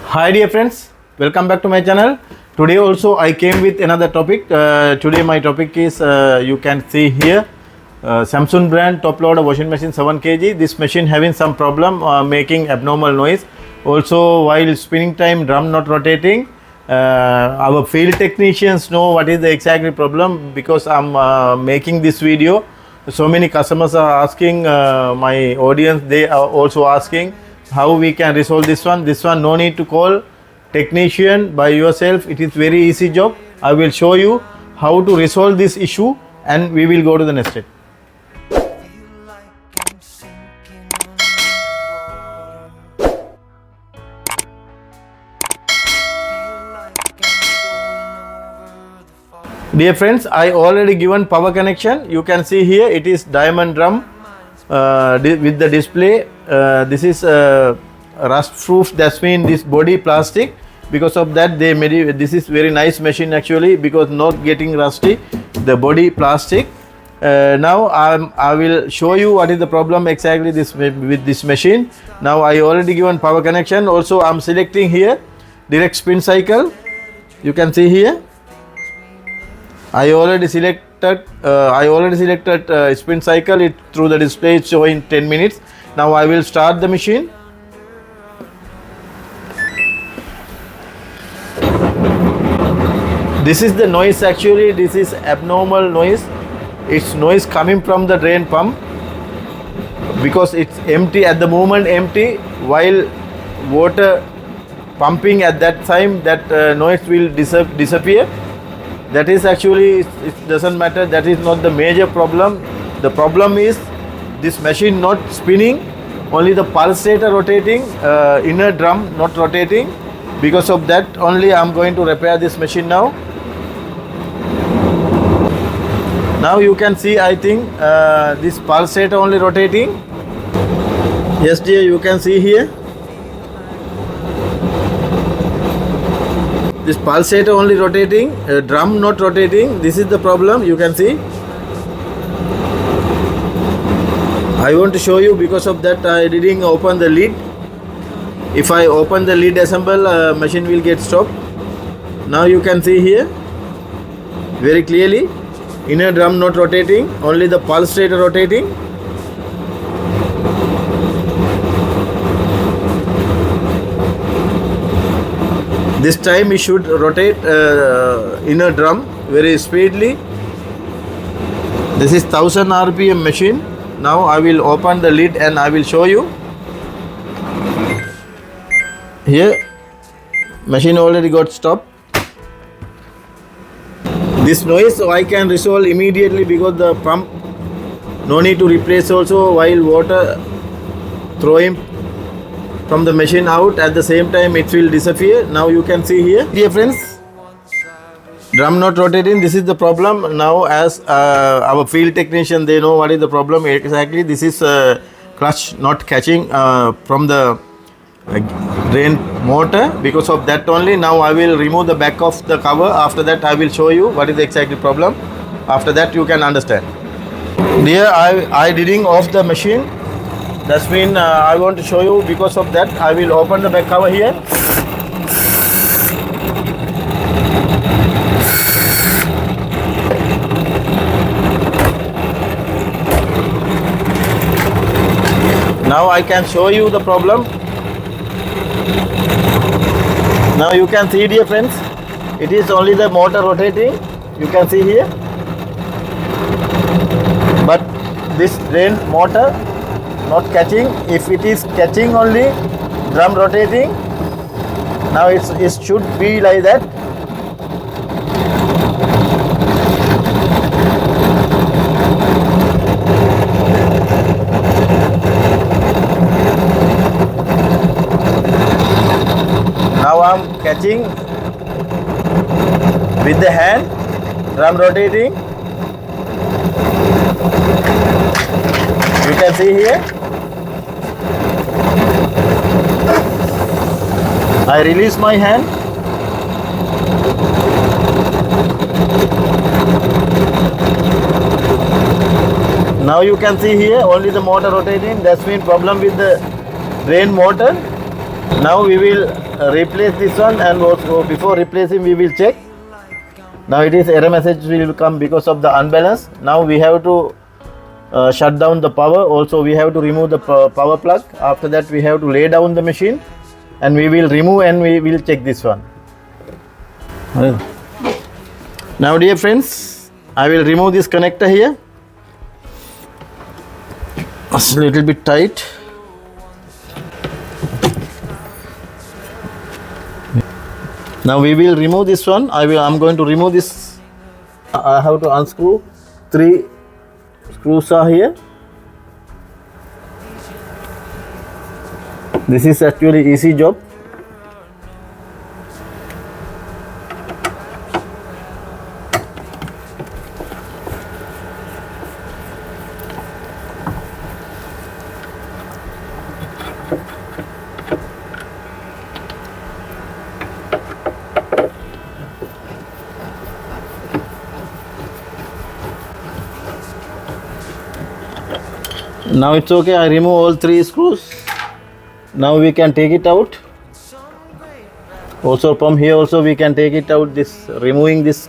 Hi dear friends, welcome back to my channel. Today also I came with another topic. Today my topic is you can see here Samsung brand top loader washing machine 7 kg. This machine having some problem making abnormal noise. Also while spinning time drum not rotating. Our field technicians know what is the exactly problem because I'm making this video. So many customers are asking, my audience they are also asking how we can resolve this one. This one no need to call technician by yourself. It is very easy job. I will show you how to resolve this issue and we will go to the next step. Dear friends, I already given power connection. You can see here it is diamond drum with the display. This is rust proof, that's mean this body plastic. Because of that they made it, this is very nice machine actually because not getting rusty, the body plastic. Now I will show you what is the problem exactly with this machine. Now I already given power connection. Also I am selecting here direct spin cycle. You can see here I already selected spin cycle. It through the display it's showing 10 minutes. Now I will start the machine. This is the noise actually. This is abnormal noise. It's noise coming from the drain pump because it's empty at the moment, empty. While water pumping at that time, that noise will disappear. That is actually, it doesn't matter. That is not the major problem. The problem is this machine not spinning, only the pulsator rotating, inner drum not rotating. Because of that only I am going to repair this machine now. Now you can see, I think this pulsator only rotating. Yes dear, you can see here this pulsator only rotating, drum not rotating. This is the problem. You can see I want to show you. Because of that I didn't open the lid. If I open the lid assemble, machine will get stopped. Now you can see here very clearly inner drum not rotating, only the pulsator rotating. This time it should rotate inner drum very speedily. This is 1000 rpm machine. Now I will open the lid and I will show you. Here machine already got stopped. This noise I can resolve immediately because the pump no need to replace also while water throwing from the machine out. At the same time it will disappear. Now you can see here. Dear friends, drum not rotating. This is the problem. Now as our field technician they know what is the problem exactly. This is clutch not catching from the drain motor. Because of that only now I will remove the back of the cover. After that I will show you what is the exact problem. After that you can understand. Here I didn't off the machine. That's mean I want to show you. Because of that I will open the back cover here. Now I can show you the problem. Now you can see dear friends, it is only the motor rotating. You can see here. But this drain motor not catching. If it is catching only drum rotating, now it should be like that. Now I am catching with the hand, drum rotating. You can see here. I release my hand. Now you can see here only the motor rotating. That's been problem with the drain motor. Now we will replace this one, and also before replacing we will check. Now it is error message will come because of the unbalance. Now we have to shut down the power. Also we have to remove the power plug. After that we have to lay down the machine, and we will remove and we will check this one. Now dear friends, I will remove this connector here. It's a little bit tight. Now we will remove this one. I'm going to remove this. I have to unscrew 3 screws are here. This is actually easy job. Now it's okay. I remove all 3 screws. Now we can take it out. Also from here also we can take it out, this removing this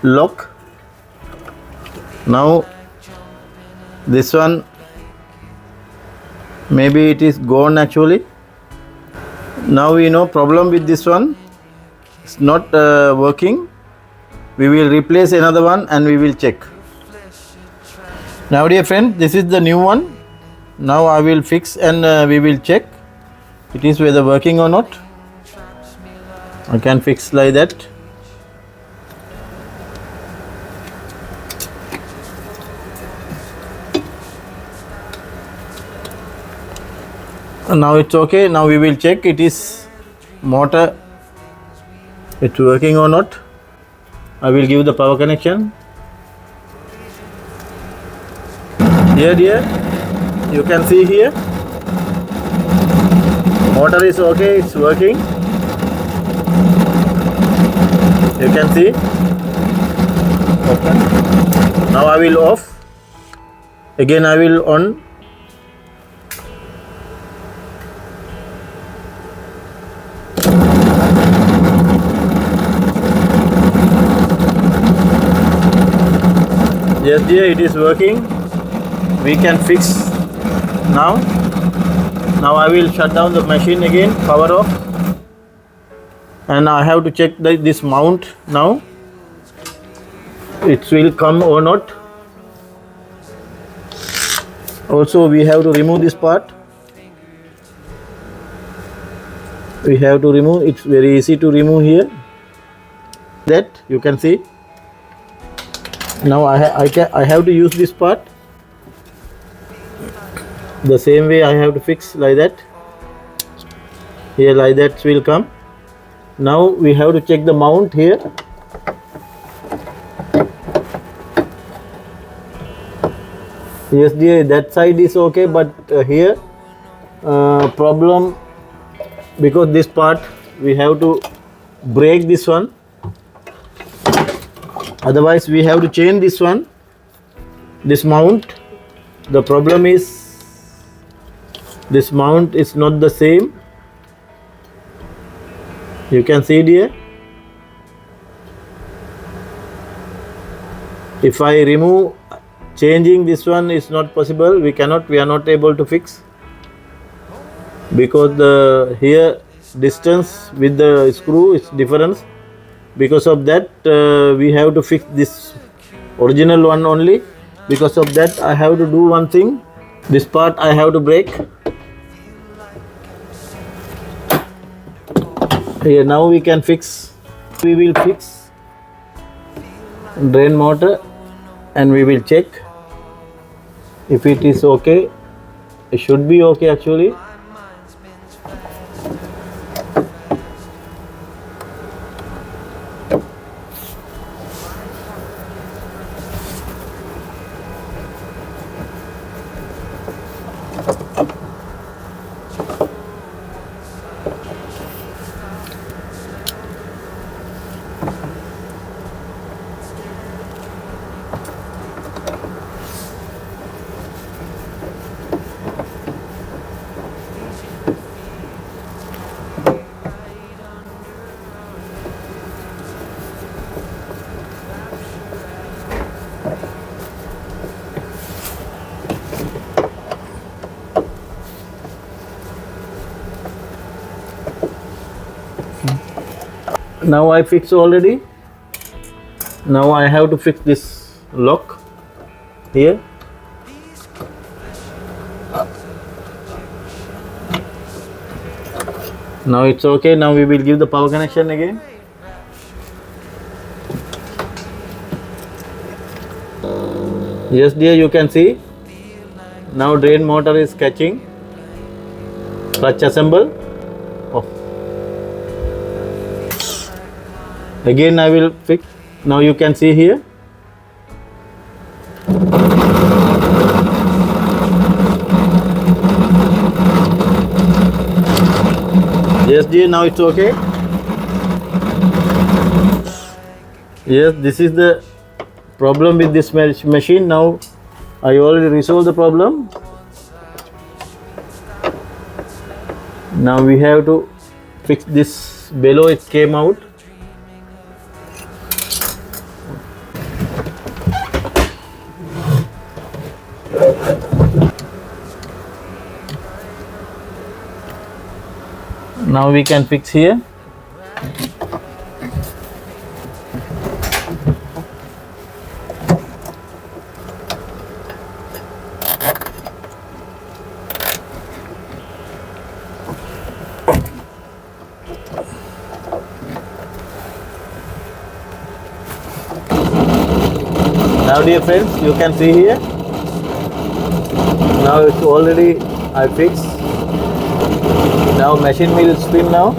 lock. Now this one, maybe it is gone actually. Now we know problem with this one, it's not working. We will replace another one and we will check. Now dear friend, this is the new one. Now I will fix and we will check it is whether working or not. I can fix like that. And now it's okay. Now we will check it is motor, it's working or not. I will give the power connection. Here dear, you can see here motor is okay, it's working. You can see. Okay. Now I will off. Again I will on. Yes dear, it is working. We can fix now. Now I will shut down the machine again, power off, and I have to check this mount now. It will come or not. Also we have to remove this part. We have to remove, it's very easy to remove here. That you can see. Now I have to use this part. The same way I have to fix like that. Here like that will come. Now we have to check the mount here. Yes dear, that side is okay, but here problem, because this part we have to break this one. Otherwise we have to change this one, this mount. The problem is this mount is not the same. You can see here. If I remove, changing this one is not possible. We are not able to fix, because the here distance with the screw is difference. Because of that we have to fix this original one only. Because of that I have to do one thing. This part I have to break. Here now we can fix. We will fix drain motor and we will check if it is okay. It should be okay actually. Now I fix already. Now I have to fix this lock here. Now it's okay. Now we will give the power connection again. Yes dear, you can see now drain motor is catching. Clutch assemble. Oh. Again I will fix. Now you can see here. Yes dear, now it's okay. Yes, this is the problem with this machine. Now I already resolved the problem. Now we have to fix this below, it came out. Now we can fix here. Now dear friends, you can see here. Now it's already I fixed. Now machine will spin now.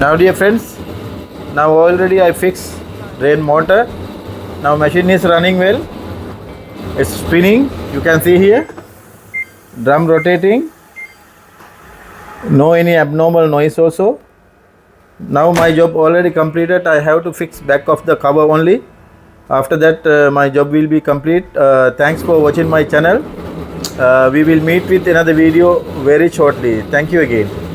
Now dear friends, now already I fixed drain motor. Now machine is running well. It's spinning, you can see here. Drum rotating. No any abnormal noise also. Now my job already completed. I have to fix back of the cover only. After that my job will be complete. Thanks for watching my channel. We will meet with another video very shortly. Thank you again.